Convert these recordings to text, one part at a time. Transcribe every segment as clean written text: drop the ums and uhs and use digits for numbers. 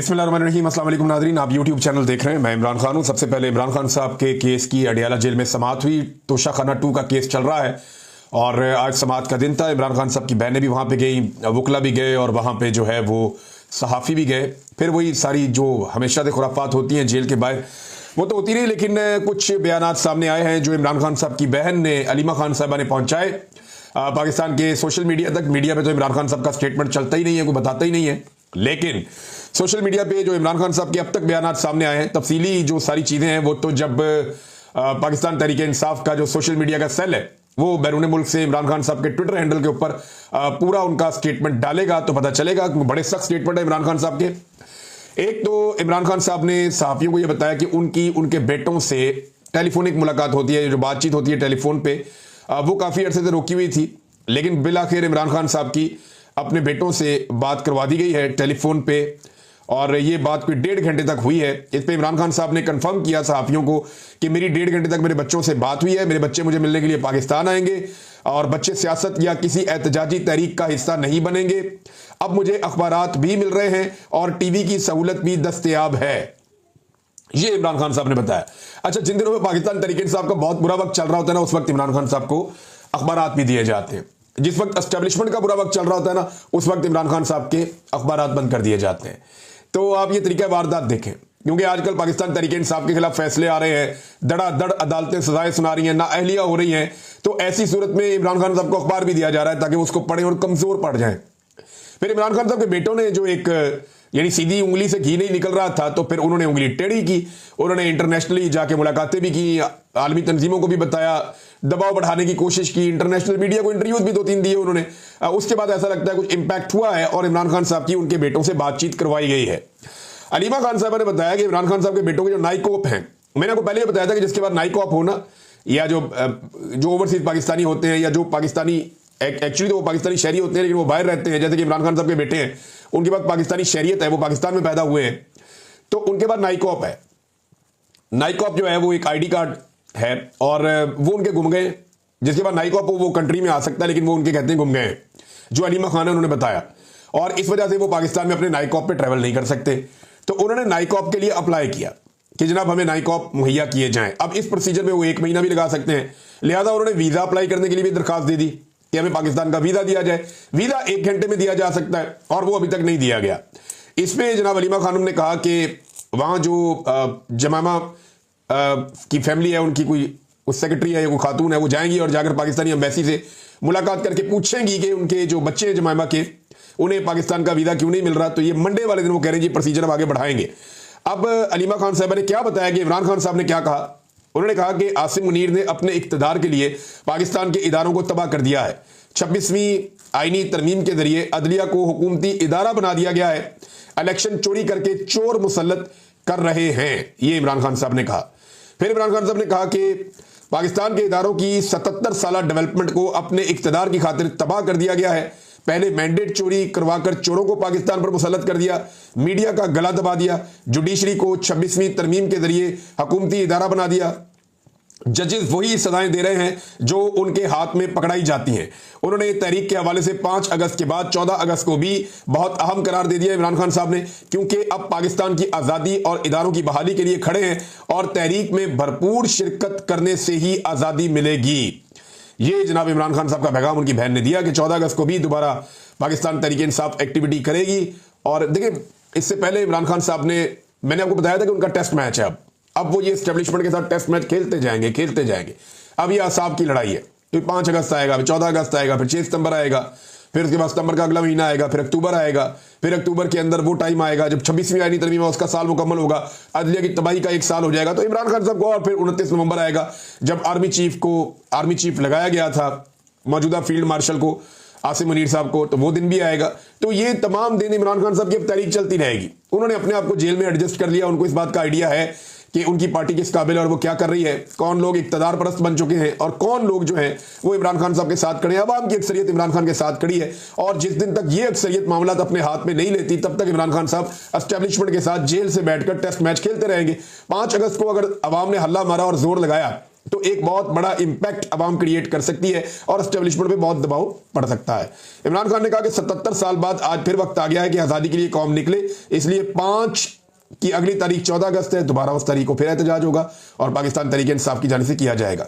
बिस्मिल्लाहिर्रहमानिर्रहीम। अस्सलाम वालेकुम नाज़रीन, आप यूट्यूब चैनल देख रहे हैं। मैं इमरान खान हूं। सबसे पहले इमरान खान साहब के केस की अडियाला जेल में समाअत हुई। तोशाखाना 2 का केस चल रहा है और आज समाअत का दिन था। इमरान खान साहब की बहनें भी वहाँ पे गई, वकला भी गए और वहाँ पे जो है वो सहाफ़ी भी गए। फिर वही सारी जो हमेशा से खुराफात होती हैं जेल के बाहर वो तो होती रही, लेकिन कुछ बयानात सामने आए हैं जो इमरान खान साहब की बहन ने अलीमा खान साहबा ने पहुँचाए पाकिस्तान के सोशल मीडिया तक। मीडिया पे तो इमरान खान साहब का स्टेटमेंट चलता ही नहीं है, कोई बताता ही नहीं है, लेकिन सोशल मीडिया पे जो इमरान खान साहब के अब तक बयानात सामने आए हैं, तफसीली जो सारी चीज़ें हैं वो तो जब पाकिस्तान तहरीक इंसाफ का जो सोशल मीडिया का सेल है वो बैरून मुल्क से इमरान खान साहब के ट्विटर हैंडल के ऊपर पूरा उनका स्टेटमेंट डालेगा तो पता चलेगा। बड़े सख्त स्टेटमेंट है इमरान खान साहब के। एक तो इमरान खान साहब ने सहाफ़ियों को यह बताया कि उनके बेटों से टेलीफोनिक मुलाकात होती है, जो बातचीत होती है टेलीफोन पे, वो काफ़ी अरसे से रोकी हुई थी, लेकिन बिल आखिर इमरान खान साहब की अपने बेटों से बात करवा दी गई है टेलीफोन पे और ये बात कोई 1.5 घंटे तक हुई है। इस पे इमरान खान साहब ने कंफर्म किया सहाफ़ियों को कि मेरी 1.5 घंटे तक मेरे बच्चों से बात हुई है, मेरे बच्चे मुझे मिलने के लिए पाकिस्तान आएंगे और बच्चे सियासत या किसी एहतजाजी तहरीक का हिस्सा नहीं बनेंगे। अब मुझे अखबारात भी मिल रहे हैं और टीवी की सहूलत भी दस्तयाब है, ये इमरान खान साहब ने बताया। अच्छा, जिन दिनों में पाकिस्तान तहरीक इंसाफ का बहुत बुरा वक्त चल रहा होता है ना, उस वक्त इमरान खान साहब को अखबारात भी दिए जाते हैं। जिस वक्त एस्टेब्लिशमेंट का बुरा वक्त चल रहा होता है ना, उस वक्त इमरान खान साहब के अखबारात बंद कर दिए जाते हैं। तो आप ये तरीका वारदात देखें, क्योंकि आजकल पाकिस्तान तहरीक इंसाफ के खिलाफ फैसले आ रहे हैं, धड़ाधड़ अदालतें सजाएं सुना रही हैं, नाअहलियां हो रही हैं, तो ऐसी सूरत में इमरान खान साहब को अखबार भी दिया जा रहा है ताकि उसको पढ़ें और कमजोर पड़ जाएं। फिर इमरान खान साहब के बेटों ने जो एक यानी सीधी उंगली से घी नहीं निकल रहा था, तो फिर उन्होंने उंगली टेढ़ी की। उन्होंने इंटरनेशनली जाके मुलाकातें भी की, आलमी तंजीमों को भी बताया, दबाव बढ़ाने की कोशिश की, इंटरनेशनल मीडिया को इंटरव्यूज भी 2-3 दिए उन्होंने। उसके बाद ऐसा लगता है कुछ इंपैक्ट हुआ है और इमरान खान साहब की उनके बेटों से बातचीत करवाई गई है। अलीमा खान साहब ने बताया कि इमरान खान साहब के बेटों के जो नाइकोप हैं, मैंने आपको पहले बताया था कि जिसके बाद नाइकोप होना या जो ओवरसीज पाकिस्तानी होते हैं या जो पाकिस्तानी एक्चुअली तो वो पाकिस्तानी शहरी होते हैं लेकिन वो बाहर रहते हैं, जैसे कि इमरान खान साहब के बेटे हैं, उनके पास पाकिस्तानी शहरियत है, वो पाकिस्तान में पैदा हुए हैं, तो उनके बाद नाइकोप है। नाइकोप जो है वो एक आईडी कार्ड है और वो उनके गुम गए। जिसके बाद नाइकोप वो कंट्री में आ सकता है, लेकिन वो उनके कहते हैं गुम गए हैं, जो अलीमा खान है उन्होंने बताया, और इस वजह से वो पाकिस्तान में अपने नाइकोप पे ट्रैवल नहीं कर सकते। तो उन्होंने नाइकोप के लिए अप्लाई किया कि जनाब हमें नाइकोप मुहैया किए जाएं। अब इस प्रोसीजर में वो 1 महीना भी लगा सकते हैं, लिहाजा उन्होंने वीजा अप्लाई करने के लिए भी दरखास्त दे दी कि हमें पाकिस्तान का वीजा दिया जाए। वीजा 1 घंटे में दिया जा सकता है और वो अभी तक नहीं दिया गया। इसमें जनाब अलीमा खानम ने कहा कि वहां जो जमामा की फैमिली है, उनकी कोई सेक्रेटरी है या कोई खातून है, वो जाएंगी और जाकर पाकिस्तानी एम्बेसी से मुलाकात करके पूछेंगी कि उनके जो बच्चे हैं जमामा के, उन्हें पाकिस्तान का वीजा क्यों नहीं मिल रहा। तो ये मंडे वाले दिन वो कह रहे हैं जी प्रोसीजर हम आगे बढ़ाएंगे। अब अलीमा खान साहब ने क्या बताया कि इमरान खान साहब ने क्या कहा। उन्होंने कहा कि आसिम मुनीर ने अपने इक्तदार के लिए पाकिस्तान के इदारों को तबाह कर दिया है। 26वीं आईनी तरमीम के जरिए अदलिया को हुकूमती इदारा बना दिया गया है। इलेक्शन चोरी करके चोर मुसल्लत कर रहे हैं, ये इमरान खान साहब ने कहा। फिर इमरान खान साहब ने कहा कि पाकिस्तान के इदारों की 77 साल डेवलपमेंट को अपने इक्तदार की खातिर तबाह कर दिया गया है। पहले मैंडेट चोरी करवाकर चोरों को पाकिस्तान पर मुसल्लत कर दिया, मीडिया का गला दबा दिया, जुडिशरी को 26वीं तरमीम के जरिए हुकूमती इदारा बना दिया। जजेस वही सजाएं दे रहे हैं जो उनके हाथ में पकड़ाई जाती हैं। उन्होंने तहरीक के हवाले से 5 अगस्त के बाद 14 अगस्त को भी बहुत अहम करार दे दिया इमरान खान साहब ने, क्योंकि अब पाकिस्तान की आज़ादी और इदारों की बहाली के लिए खड़े हैं और तहरीक में भरपूर शिरकत करने से ही आज़ादी मिलेगी। ये जनाब इमरान खान साहब का पैगाम उनकी बहन ने दिया कि 14 अगस्त को भी दोबारा पाकिस्तान तहरीक इंसाफ एक्टिविटी करेगी। और देखिए, इससे पहले इमरान खान साहब ने, मैंने आपको बताया था कि उनका टेस्ट मैच है, अब वो ये एस्टेब्लिशमेंट के साथ टेस्ट मैच खेलते जाएंगे। अब ये असाब की लड़ाई है, तो 5 अगस्त आएगा, फिर 14 अगस्त आएगा, फिर 6 सितंबर आएगा, फिर उसके बाद सितंबर का अगला महीना आएगा, फिर अक्टूबर आएगा, फिर अक्टूबर के अंदर वो टाइम आएगा जब 26वीं आईनी तरमीम उसका साल मुकम्मल होगा, अदलिया की तबाही का 1 साल हो जाएगा। तो इमरान खान साहब को और फिर 29 नवंबर आएगा जब आर्मी चीफ लगाया गया था मौजूदा फील्ड मार्शल को, आसिम मुनीर साहब को, तो वो दिन भी आएगा। तो ये तमाम दिन इमरान खान साहब की अब तहरीक चलती रहेगी। उन्होंने अपने आप को जेल में एडजस्ट कर लिया, उनको इस बात का आइडिया है कि उनकी पार्टी किस काबिल है और वो क्या कर रही है, कौन लोग इक्तदार परस्त बन चुके हैं और कौन लोग जो हैं वो इमरान खान साहब के साथ खड़े हैं। अवाम की अक्सरियत इमरान खान के साथ खड़ी है और जिस दिन तक ये अक्सरियत मामला अपने हाथ में नहीं लेती, तब तक इमरान खान साहब एस्टेब्लिशमेंट के साथ जेल से बैठकर टेस्ट मैच खेलते रहेंगे। 5 अगस्त को अगर अवाम ने हल्ला मारा और जोर लगाया तो एक बहुत बड़ा इंपैक्ट अवाम क्रिएट कर सकती है और एस्टेब्लिशमेंट पे बहुत दबाव पड़ सकता है। इमरान खान ने कहा कि 77 साल बाद आज फिर वक्त आ गया है कि आज़ादी के लिए कौम निकले, इसलिए 5 की अगली तारीख 14 अगस्त है, दोबारा उस तारीख को फिर एहतजाज होगा और पाकिस्तान तहरीक इंसाफ की जानिब से किया जाएगा।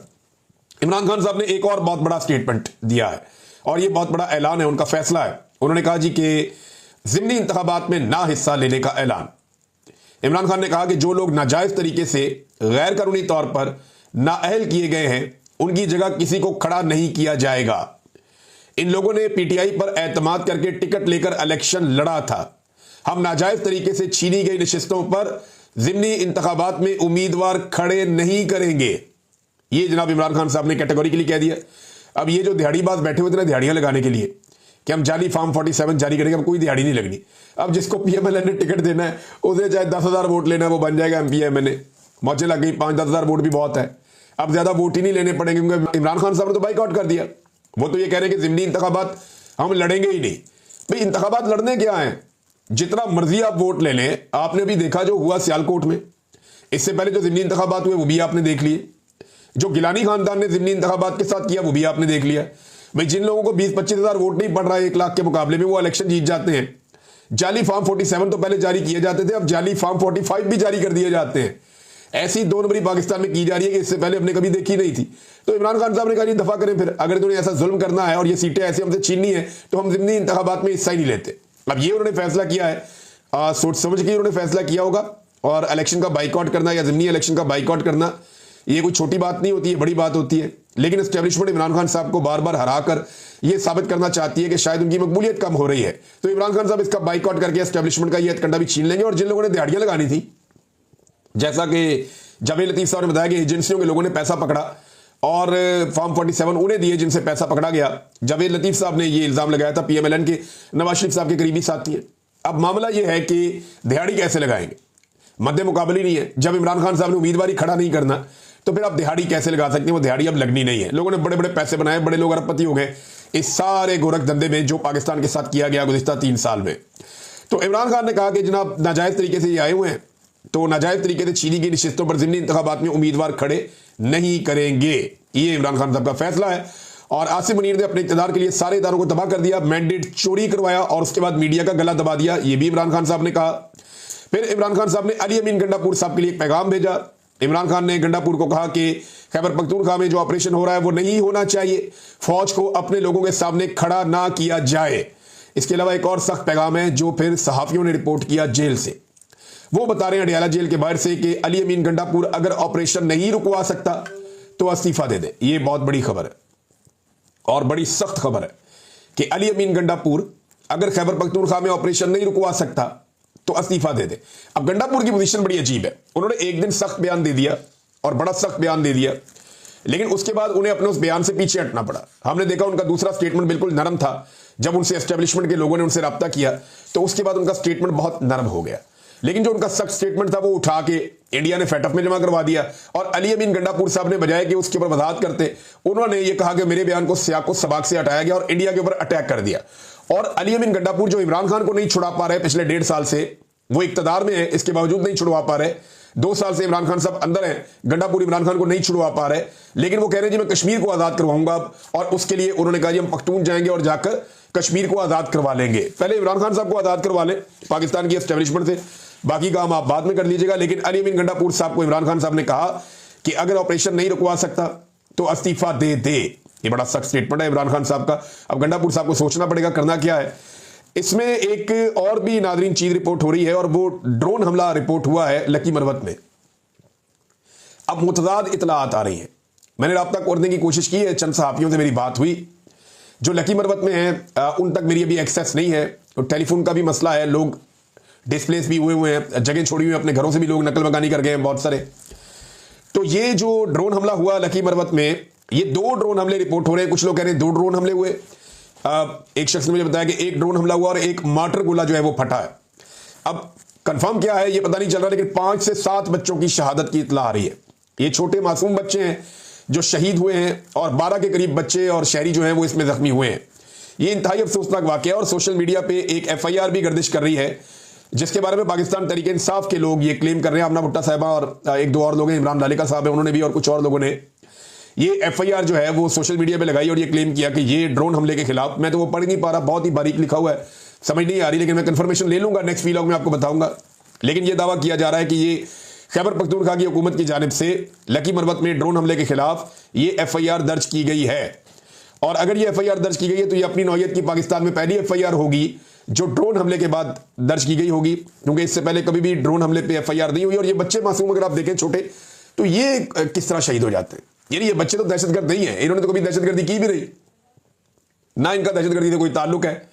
इमरान खान साहब ने एक और बहुत बड़ा स्टेटमेंट दिया है और ये बहुत बड़ा ऐलान है, उनका फैसला है। उन्होंने कहा जी कि ज़िमनी इंतखाबात में ना हिस्सा लेने का ऐलान। इमरान खान ने कहा कि जो लोग नाजायज तरीके से गैर कानूनी तौर पर नाअहल किए गए हैं उनकी जगह किसी को खड़ा नहीं किया जाएगा। इन लोगों ने पीटीआई पर एतमाद करके टिकट लेकर इलेक्शन लड़ा था। हम नाजायज तरीके से छीनी गई नशिस्तों पर ज़िमनी इंतखाबात में उम्मीदवार खड़े नहीं करेंगे। ये जनाब इमरान खान साहब ने कैटेगोरिकली कह दिया। अब ये जो दिहाड़ीबाज बैठे हुए थे ना दिहाड़ियां लगाने के लिए कि हम जाली फॉर्म 47 जारी करेंगे, अब कोई दिहाड़ी नहीं लगनी। अब जिसको पीएमएलएन ने टिकट देना है उसे चाहे 10,000 वोट लेना है वो बन जाएगा एमपी एमएलए। मौजे लग गई, 5-10 हज़ार वोट भी बहुत है। अब ज्यादा वोट ही नहीं लेने पड़ेंगे क्योंकि इमरान खान साहब ने तो बाइकआउट कर दिया। वो तो ये कह रहे हैं कि ज़िमनी इंतखाबात हम लड़ेंगे ही नहीं। भाई इंतखाबात लड़ने क्या है, जितना मर्जी आप वोट ले लें। आपने भी देखा जो हुआ सियालकोट में, इससे पहले जो ज़िमनी इंतखाबात हुए वो भी आपने देख लिए। जो गिलानी खानदान ने ज़िमनी इंतखाबात के साथ किया वो भी आपने देख लिया। भाई जिन लोगों को 20-25 हज़ार वोट नहीं पड़ रहा है 1 लाख के मुकाबले में, वो इलेक्शन जीत जाते हैं। जाली फॉर्म 47 तो पहले जारी किए जाते थे, अब जाली फॉर्म 45 भी जारी कर दिए जाते हैं। ऐसी 2 नंबरी पाकिस्तान में की जा रही है कि इससे पहले हमने कभी देखी नहीं थी। तो इमरान खान साहब ने कहा दफा करें फिर, अगर इन्होंने ऐसा जुल्म करना है और ये सीटें ऐसे हमसे छीननी है तो हम ज़िमनी इंतखाबात में हिस्सा ही नहीं लेते। अब ये उन्होंने फैसला किया है, सोच समझ के उन्होंने फैसला किया होगा। और इलेक्शन का बाइकआउट करना या ज़िमनी इलेक्शन का बाइकआउट करना ये कोई छोटी बात नहीं होती है, बड़ी बात होती है। लेकिन एस्टेब्लिशमेंट इमरान खान साहब को बार बार हराकर ये साबित करना चाहती है कि शायद उनकी मकबूलियत कम हो रही है। तो इमरान खान साहब इसका बाइकआउट करके एस्टेब्लिशमेंट का ये हथकंडा भी छीन लेंगे। और जिन लोगों ने दिहाड़ियां लगानी थी, जैसा कि जावेद लतीफ साहब ने बताया कि एजेंसियों के लोगों ने पैसा पकड़ा और फॉर्म 47 उन्हें दिए जिनसे पैसा पकड़ा गया। जावेद लतीफ साहब ने ये इल्जाम लगाया था, पीएमएलएन के नवाज शरीफ साहब के करीबी साथी है। अब मामला यह है कि दिहाड़ी कैसे लगाएंगे, मद्दे मुकाबले नहीं है। जब इमरान खान साहब ने उम्मीदवारी खड़ा नहीं करना तो फिर आप दिहाड़ी कैसे लगा सकते हैं? वो दिहाड़ी अब लगनी नहीं है। लोगों ने बड़े बड़े पैसे बनाए, बड़े लोग अरबपति हो गए इस सारे गोरख धंधे में जो पाकिस्तान के साथ किया गया गुज़िश्ता 3 साल में। तो इमरान खान ने कहा कि जनाब नाजायज तरीके से ये आए हुए हैं तो नाजायज तरीके से छीनी गई नशिस्तों पर ज़िमनी इंतखाबात में उम्मीदवार खड़े नहीं करेंगे। ये इमरान खान साहब का फैसला है। और आसिम मुनीर ने अपने इक़्तिदार के लिए सारे इदारों को तबाह कर दिया, मैंडेट चोरी करवाया और उसके बाद मीडिया का गला दबा दिया। ये भी इमरान खान साहब ने कहा। फिर इमरान खान साहब ने अली अमीन गंडापुर साहब के लिए एक पैगाम भेजा। इमरान खान ने गंडापुर को कहा कि खैबर पख्तूनख्वा में जो ऑपरेशन हो रहा है वो नहीं होना चाहिए, फौज को अपने लोगों के सामने खड़ा ना किया जाए। इसके अलावा एक और सख्त पैगाम है जो फिर सहाफियों ने रिपोर्ट किया जेल से। वो बता रहे हैं अडियाला जेल के बाहर से कि अली अमीन गंडापुर अगर ऑपरेशन नहीं रुकवा सकता तो इस्तीफा दे दे। ये बहुत बड़ी खबर है और बड़ी सख्त खबर है कि अली अमीन गंडापुर अगर खैबर पख्तूनख्वा में ऑपरेशन नहीं रुकवा सकता तो इस्तीफा दे दे। अब गंडापुर की पोजीशन बड़ी अजीब है। उन्होंने एक दिन सख्त बयान दे दिया और बड़ा सख्त बयान दे दिया, लेकिन उसके बाद उन्हें अपने उस बयान से पीछे हटना पड़ा। हमने देखा उनका दूसरा स्टेटमेंट बिल्कुल नरम था। जब उनसे एस्टेब्लिशमेंट के लोगों ने उनसे रब्ता किया तो उसके बाद उनका स्टेटमेंट बहुत नरम हो गया। लेकिन जो उनका सख्त स्टेटमेंट था वो उठा के इंडिया ने फेटअप में जमा करवा दिया। और अली अमीन गंडापुर साहब ने बजाय कि उसके ऊपर वजाहत करते, उन्होंने ये कहा कि मेरे बयान को सियाक को सबाक से हटाया गया और इंडिया के ऊपर अटैक कर दिया। और अली अमीन गंडापुर जो इमरान खान को नहीं छुड़ा पा रहे पिछले 1.5 साल से, वो इक्तदार में है, इसके बावजूद नहीं छुड़वा पा रहे। 2 साल से इमरान खान साहब अंदर हैं, गंडापुर इमरान खान को नहीं छुड़वा पा रहे, लेकिन वो कह रहे हैं जी मैं कश्मीर को आज़ाद करवाऊंगा। और उसके लिए उन्होंने कहा जी हम पख्तून जाएंगे और जाकर कश्मीर को आज़ाद करवा लेंगे। पहले इमरान खान साहब को आज़ाद करवा लें पाकिस्तान की एस्टेब्लिशमेंट से, बाकी काम आप बाद में कर लीजिएगा। लेकिन अली अमीन गंडापुर साहब को इमरान खान साहब ने कहा कि अगर ऑपरेशन नहीं रुकवा सकता तो इस्तीफा दे दे। ये बड़ा सख्त स्टेटमेंट है इमरान खान साहब का। अब गंडापुर साहब को सोचना पड़ेगा करना क्या है। इसमें एक और भी नादरीन चीज रिपोर्ट हो रही है और वो ड्रोन हमला रिपोर्ट हुआ है लकी मरवत में। अब मुतजाद इतलात आ रही हैं। मैंने राब्ता करने की कोशिश की है, चंद सहाफियों से मेरी बात हुई जो लकी मरवत में हैं, उन तक मेरी अभी एक्सेस नहीं है। तो टेलीफोन का भी मसला है, लोग डिस्प्लेस भी हुए हैं, जगह छोड़ी हुई है, अपने घरों से भी लोग नकल मकानी कर गए हैं बहुत सारे। तो ये जो ड्रोन हमला हुआ लकी मरवत में, ये 2 ड्रोन हमले रिपोर्ट हो रहे हैं। कुछ लोग कह रहे हैं 2 ड्रोन हमले हुए। एक शख्स ने मुझे बताया कि 1 ड्रोन हमला हुआ और 1 मार्टर गोला जो है वो फटा है। अब कंफर्म क्या है ये पता नहीं चल रहा, लेकिन 5 से 7 बच्चों की शहादत की इतला आ रही है। ये छोटे मासूम बच्चे हैं जो शहीद हुए हैं और 12 के करीब बच्चे और शहरी जो हैं वो इसमें जख्मी हुए हैं। ये इंतहाई अफसोसनाक वाकया है। और सोशल मीडिया पे एक FIR भी गर्दिश कर रही है जिसके बारे में पाकिस्तान तहरीक इंसाफ के लोग ये क्लेम कर रहे हैं। आमना भुट्टा साहिबा और 1-2 और लोग हैं, इमरान लालिका साहब है, उन्होंने भी और कुछ और लोगों ने ये एफआईआर जो है वो सोशल मीडिया पे लगाई और ये क्लेम किया कि ये ड्रोन हमले के खिलाफ, मैं तो वो पढ़ नहीं पा रहा, बहुत ही बारीक लिखा हुआ है, समझ नहीं आ रही, लेकिन मैं कंफर्मेशन ले लूंगा, नेक्स्ट वीलॉग में आपको बताऊंगा। लेकिन ये दावा किया जा रहा है कि ये खैबर पख्तूनख्वा की हुकूमत की जानिब से लकी मरवत में ड्रोन हमले के खिलाफ ये एफआईआर दर्ज की गई है। और अगर ये एफआईआर दर्ज की गई है तो ये अपनी नौयत की पाकिस्तान में पहली एफआईआर होगी जो ड्रोन हमले के बाद दर्ज की गई होगी, क्योंकि इससे पहले कभी भी ड्रोन हमले पे एफआईआर नहीं हुई। और ये बच्चे मासूम अगर आप देखें छोटे, तो ये किस तरह शहीद हो जाते हैं। यानी ये बच्चे तो दहशतगर्द नहीं है, इन्होंने तो कभी दहशतगर्दी की भी नहीं, ना इनका दहशतगर्दी से कोई ताल्लुक है,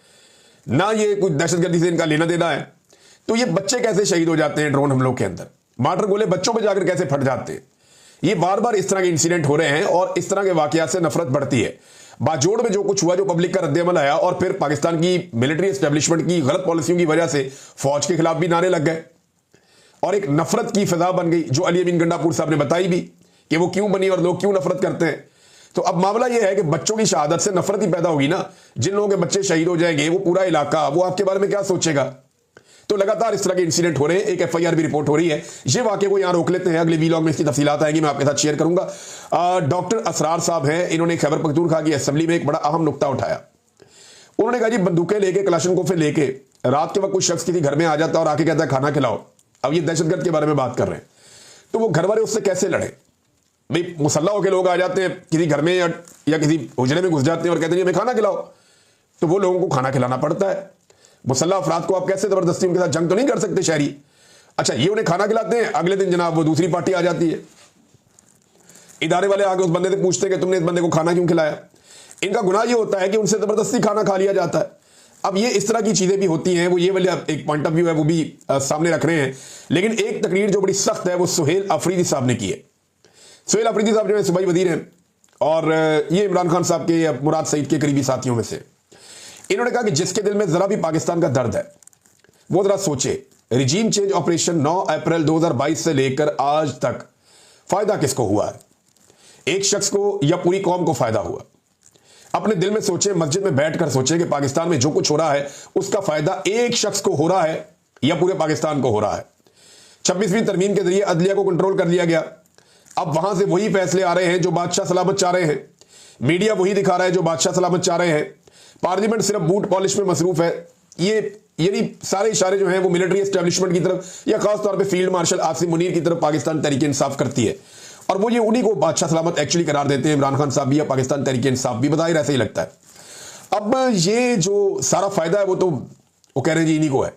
ना ये कोई दहशतगर्दी से इनका लेना देना है। तो ये बच्चे कैसे शहीद हो जाते हैं ड्रोन हमलों के अंदर, मार्टर गोले बच्चों पे जाकर कैसे फट जाते हैं। ये बार बार इस तरह के इंसिडेंट हो रहे हैं और इस तरह के वाकयात से नफरत बढ़ती है। बाजोड़ में जो कुछ हुआ, जो पब्लिक का रद्देअमल आया और फिर पाकिस्तान की मिलिट्री एस्टेब्लिशमेंट की गलत पॉलिसियों की वजह से फौज के खिलाफ भी नारे लग गए और एक नफरत की फिजा बन गई, जो अली अमीन गंडापुर साहब ने बताई भी कि वो क्यों बनी और लोग क्यों नफरत करते हैं। तो अब मामला यह है कि बच्चों की शहादत से नफरत ही पैदा होगी ना। जिन लोगों के बच्चे शहीद हो जाएंगे, वो पूरा इलाका वो आपके बारे में क्या सोचेगा। तो लगातार इस तरह के इंसिडेंट हो रहे हैं, एक एफआईआर भी रिपोर्ट हो रही है। ये वाकये को यहां रोक लेते हैं, अगले वीलॉग में इसकी तफसीलात आएंगी, मैं आपके साथ शेयर करूंगा। डॉक्टर असरार साहब हैं, इन्होंने खैबर पख्तूनख्वा की असेंबली में एक बड़ा अहम नुकता उठाया। उन्होंने कहा जी बंदूकें लेके, कलाशनकोफे लेके रात के वक्त कोई शख्स किसी घर में आ जाता है और आके कहता है खाना खिलाओ। अब ये दहशतगर्द के बारे में बात कर रहे हैं, तो वो घर वाले उससे कैसे लड़े। भाई मुसल्ला होकर लोग आ जाते हैं किसी घर में या किसी हुजरे में घुस जाते हैं और कहते हैं हमें खाना खिलाओ, तो वो लोगों को खाना खिलाना पड़ता है। मुसल्ला अफराद को आप कैसे जबरदस्ती उनके साथ जंग तो नहीं कर सकते शहरी। अच्छा, ये उन्हें खाना खिलाते हैं, अगले दिन जनाब वो दूसरी पार्टी आ जाती है, इदारे वाले आगे उस बंदे से पूछते हैं कि तुमने इस बंदे को खाना क्यों खिलाया। इनका गुनाह ये होता है कि उनसे जबरदस्ती खाना खा लिया जाता है। अब ये इस तरह की चीजें भी होती हैं, वो ये वाले एक पॉइंट ऑफ व्यू है वो भी सामने रख रहे हैं। लेकिन एक तकरीर जो बड़ी सख्त है वो सुहेल अफरीदी साहब ने की है। सुहेल अफरीदी साहब जो है सूबाई वजीर हैं और ये इमरान खान साहब के मुराद सईद के करीबी साथियों में से। इन्होंने कहा कि जिसके दिल में जरा भी पाकिस्तान का दर्द है वो जरा सोचे, रिजीम चेंज ऑपरेशन 9 अप्रैल 2022 से लेकर आज तक फायदा किसको हुआ है। एक शख्स को या पूरी कौम को फायदा हुआ। अपने दिल में सोचे, मस्जिद में बैठकर सोचे कि पाकिस्तान में जो कुछ हो रहा है उसका फायदा एक शख्स को हो रहा है या पूरे पाकिस्तान को हो रहा है। 26वीं तरमीम के जरिए अदलिया को कंट्रोल कर लिया गया। अब वहां से वही फैसले आ रहे हैं जो बादशाह सलामत चाह रहे हैं, मीडिया वही दिखा रहा है जो बादशाह सलामत चाह रहे हैं, पार्लियामेंट सिर्फ बूट पॉलिश में मसरूफ है। ये यानी सारे इशारे जो हैं वो मिलिट्री एस्टेब्लिशमेंट की तरफ या खास तौर पे फील्ड मार्शल आसिम मुनीर की तरफ पाकिस्तान तहरीक इंसाफ करती है और वो ये उन्हीं को बादशाह सलामत एक्चुअली करार देते हैं, इमरान खान साहब भी या पाकिस्तान तहरीक इंसाफ भी, बताइए ऐसा ही लगता है। अब ये जो सारा फायदा है वो कह रहे हैं जी इन्हीं को है।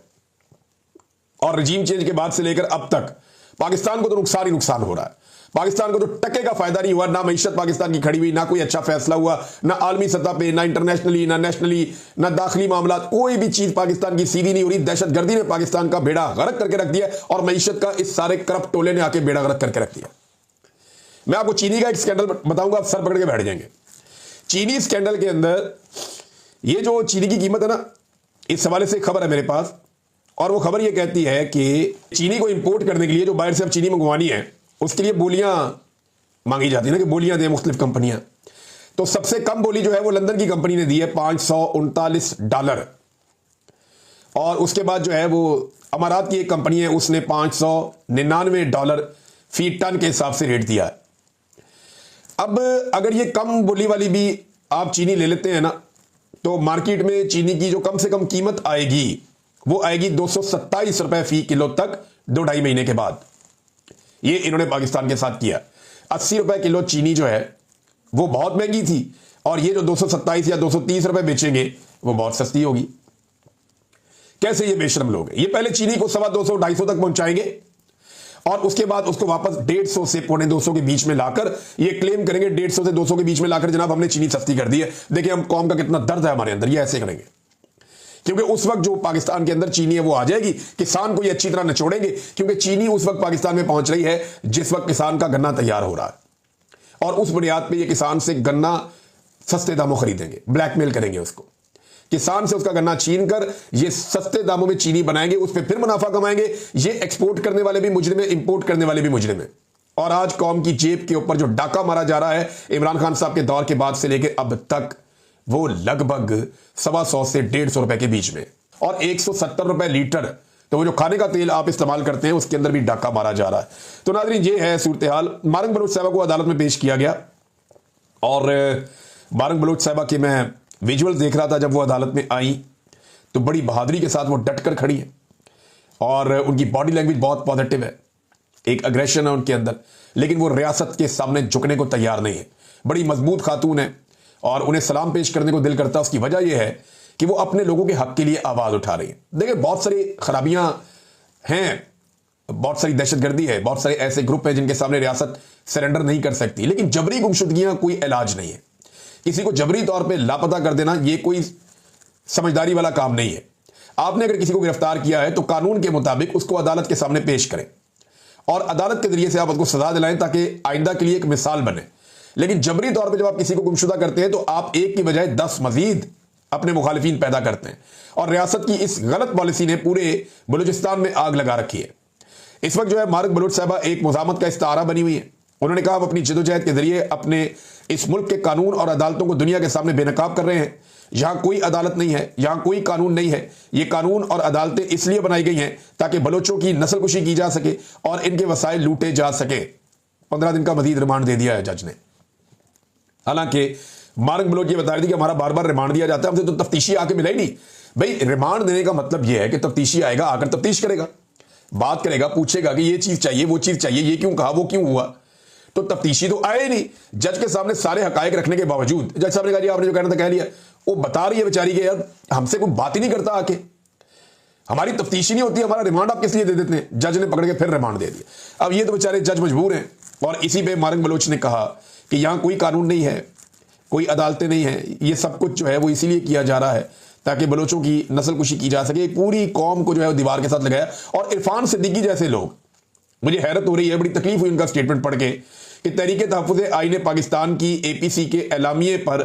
और रजीम चेंज के बाद से लेकर अब तक पाकिस्तान को तो नुकसान ही नुकसान हो रहा है। पाकिस्तान को तो टके का फायदा नहीं हुआ, ना मईशत पाकिस्तान की खड़ी हुई, ना कोई अच्छा फैसला हुआ, ना आलमी सतह पे, ना इंटरनेशनली, ना नेशनली, ना दाखिली मामला, कोई भी चीज पाकिस्तान की सीधी नहीं हो रही। दहशतगर्दी ने पाकिस्तान का बेड़ा गर्क करके रख दिया और मईशत का इस सारे करप्ट टोले ने आके बेड़ा गर्क करके रख दिया। मैं आपको चीनी का एक स्कैंडल बताऊंगा, आप सर पकड़ के बैठ जाएंगे। चीनी स्कैंडल के अंदर ये जो चीनी की कीमत है ना, इस हवाले से खबर है मेरे पास और वो खबर ये कहती है कि चीनी को इंपोर्ट करने के लिए जो बाहर से अब चीनी मंगवानी है उसके लिए बोलियां मांगी जाती है ना कि बोलियां दें मुख्तलिफ कंपनियां। तो सबसे कम बोली जो है वो लंदन की कंपनी ने दी है $539 और उसके बाद जो है वो अमारात की एक कंपनी है उसने $599 फी टन के हिसाब से रेट दिया है। अब अगर ये कम बोली वाली भी आप चीनी ले लेते हैं ना, तो मार्केट में चीनी की जो कम से कम कीमत आएगी वो आएगी $227 फी किलो तक 2-2.5 महीने के बाद। ये इन्होंने पाकिस्तान के साथ किया। $80 किलो चीनी जो है वो बहुत महंगी थी और ये जो 227 या 230 रुपए बेचेंगे वो बहुत सस्ती होगी। कैसे ये बेशरम लोग हैं, ये पहले चीनी को 250-250 तक पहुंचाएंगे और उसके बाद उसको वापस 150 से 250 के बीच में लाकर ये क्लेम करेंगे, 150 से 200 के बीच में लाकर जनाब हमने चीनी सस्ती कर दी है, देखिए हम कौम का कितना दर्द है हमारे अंदर, ये ऐसे करेंगे। क्योंकि उस वक्त जो पाकिस्तान के अंदर चीनी है वो आ जाएगी, किसान को ये अच्छी तरह निचोड़ेंगे क्योंकि चीनी उस वक्त पाकिस्तान में पहुंच रही है जिस वक्त किसान का गन्ना तैयार हो रहा है और उस बुनियाद पे ये किसान से गन्ना सस्ते दामों खरीदेंगे, ब्लैकमेल करेंगे उसको, किसान से उसका गन्ना छीन कर ये सस्ते दामों में चीनी बनाएंगे, उस पर फिर मुनाफा कमाएंगे। ये एक्सपोर्ट करने वाले भी मुजरिम है, इंपोर्ट करने वाले भी मुजरिम है। और आज कौम की जेब के ऊपर जो डाका मारा जा रहा है इमरान खान साहब के दौर के बाद से लेकर अब तक, वो लगभग 125 से 150 रुपए के बीच में और 170 रुपए लीटर, तो वो जो खाने का तेल आप इस्तेमाल करते हैं उसके अंदर भी डाका मारा जा रहा है। तो नाज़रीन ये है सूरत हाल। मारंग बलोच साहब को अदालत में पेश किया गया और बारंग बलोच साहिबा के मैं विजुअल देख रहा था जब वो अदालत में आई, तो बड़ी बहादुरी के साथ वो डट कर खड़ी है और उनकी बॉडी लैंग्वेज बहुत पॉजिटिव है, एक अग्रेशन है उनके अंदर, लेकिन वो रियासत के सामने झुकने को तैयार नहीं है। बड़ी मजबूत खातून है और उन्हें सलाम पेश करने को दिल करता है। उसकी वजह यह है कि वो अपने लोगों के हक के लिए आवाज उठा रही है। देखिए, बहुत सारी खराबियां हैं, बहुत सारी दहशतगर्दी है, बहुत सारे ऐसे ग्रुप हैं जिनके सामने रियासत सरेंडर नहीं कर सकती, लेकिन जबरी गुमशुदगियां कोई इलाज नहीं है। किसी को जबरी तौर पे लापता कर देना ये कोई समझदारी वाला काम नहीं है। आपने अगर किसी को गिरफ्तार किया है तो कानून के मुताबिक उसको अदालत के सामने पेश करें और अदालत के जरिए से आप उसको सजा दिलाएं ताकि आइंदा के लिए एक मिसाल बने। लेकिन जबरी तौर पे जब आप किसी को गुमशुदा करते हैं तो आप एक की बजाय 10 मजीद अपने मुखालिफिन पैदा करते हैं और रियासत की इस गलत पॉलिसी ने पूरे बलूचिस्तान में आग लगा रखी है। इस वक्त जो है बारंग बलोच साहिबा एक मुजामत का इस्तारा बनी हुई है। उन्होंने कहा आप अपनी जदोजहद के जरिए अपने इस मुल्क के कानून और अदालतों को दुनिया के सामने बेनकाब कर रहे हैं। यहां कोई अदालत नहीं है, यहां कोई कानून नहीं है। ये कानून और अदालतें इसलिए बनाई गई हैं ताकि बलोचों की नस्लकुशी की जा सके और इनके वसाइल लूटे जा सके। 15 दिन का मजीद रिमांड दे दिया है जज ने। हालांकि बारंग बलोच ये बता रही थी कि हमारा बार बार रिमांड दिया जाता है, हमसे तो तफ्तीशी आके मिला ही नहीं। भाई, रिमांड देने का मतलब यह है कि तफ्तीशी आएगा, आकर तफ्तीश करेगा, बात करेगा, पूछेगा कि ये चीज चाहिए, वो चीज चाहिए, ये क्यों कहा, वो क्यों हुआ। तो तफ्तीशी तो आए नहीं। जज के सामने सारे हकायक रखने के बावजूद जज साहब ने कहा जी आपने जो कहना था कह लिया। वो बता रही है बेचारी के यार हमसे कोई बात ही नहीं करता, आके हमारी तफ्तीशी नहीं होती, हमारा रिमांड आप किस लिए दे देते हैं। जज ने पकड़ के फिर रिमांड दे दिया। अब ये तो बेचारे जज मजबूर हैं और इसी पे बारंग बलोच ने कहा कि यहां कोई कानून नहीं है, कोई अदालतें नहीं है, ये सब कुछ जो है वो इसीलिए किया जा रहा है ताकि बलोचों की नस्लकुशी की जा सके। पूरी कौम को जो है वो दीवार के साथ लगाया। और इरफान सिद्दीकी जैसे लोग, मुझे हैरत हो रही है, बड़ी तकलीफ हुई उनका स्टेटमेंट पढ़ के कि तहरीक तहफ़्फ़ुज़ आईन पाकिस्तान की APC के एलामिये पर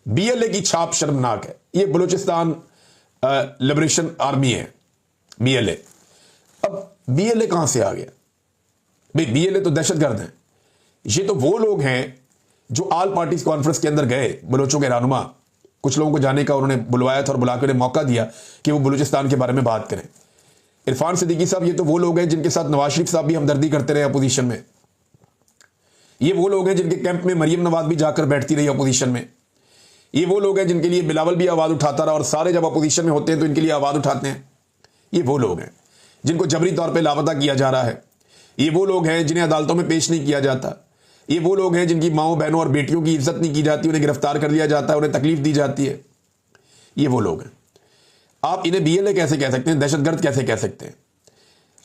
BLA की छाप शर्मनाक है। ये बलूचिस्तान लिबरेशन आर्मी है BLA। अब BLA कहां से आ गया भाई? BLA तो दहशतगर्द हैं। ये तो वो लोग हैं जो आल पार्टीज कॉन्फ्रेंस के अंदर गए, बलोचों के रहनुमा, कुछ लोगों को जाने का उन्होंने बुलवाया था और बुला कर मौका दिया कि वो बलूचिस्तान के बारे में बात करें। इरफान सिद्दीकी साहब ये तो वो लोग हैं जिनके साथ नवाज शरीफ साहब भी हमदर्दी करते रहे अपोजिशन में। ये वो लोग हैं जिनके कैंप में मरियम नवाज भी जाकर बैठती रही अपोजिशन में। ये वो लोग हैं जिनके लिए बिलावल भी आवाज उठाता रहा और सारे जब अपोजिशन में होते हैं तो इनके लिए आवाज उठाते हैं। ये वो लोग हैं जिनको जबरी तौर पर लापता किया जा रहा है। ये वो लोग हैं जिन्हें अदालतों में पेश नहीं किया जाता। ये वो लोग हैं जिनकी माओ बहनों और बेटियों की इज्जत नहीं की जाती, उन्हें गिरफ्तार कर लिया जाता है, उन्हें तकलीफ दी जाती है। ये वो लोग हैं। आप इन्हें BLA कैसे कह सकते हैं, दहशतगर्द कैसे कह सकते हैं?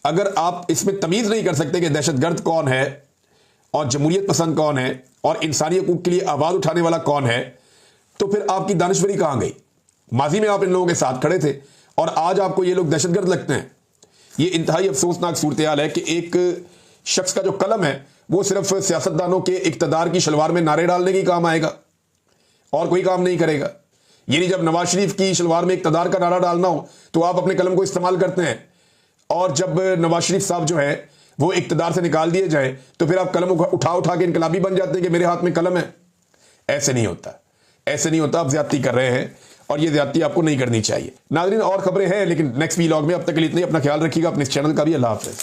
अगर आप इसमें तमीज नहीं कर सकते कि दहशतगर्द कौन है और जमहूरियत पसंद कौन है और इंसानी हकूक के लिए आवाज उठाने वाला कौन है, तो फिर आपकी दानिशवरी कहां गई? माजी में आप इन लोगों के साथ खड़े थे और आज आपको ये लोग दहशतगर्द लगते हैं। ये इंतहाई अफसोसनाक सूरत हाल है कि एक शख्स का जो कलम है वो सिर्फ सियासतदानों के इक्तदार की शलवार में नारे डालने की काम आएगा और कोई काम नहीं करेगा। यानी जब नवाज शरीफ की शलवार में इक्तदार का नारा डालना हो तो आप अपने कलम को इस्तेमाल करते हैं, और जब नवाज शरीफ साहब जो है वो इक्तदार से निकाल दिए जाए तो फिर आप कलम उठा के इनकलाबी बन जाते हैं कि मेरे हाथ में कलम है। ऐसे नहीं होता, ऐसे नहीं होता। आप ज्यादती कर रहे हैं और ये ज्यादती आपको नहीं करनी चाहिए। नाज़रीन, और खबरें हैं लेकिन नेक्स्ट वीलॉग में। अब तक के लिए इतना ही। अपना ख्याल रखिएगा, अपने इस चैनल का भी। अल्लाह हाफ़िज़।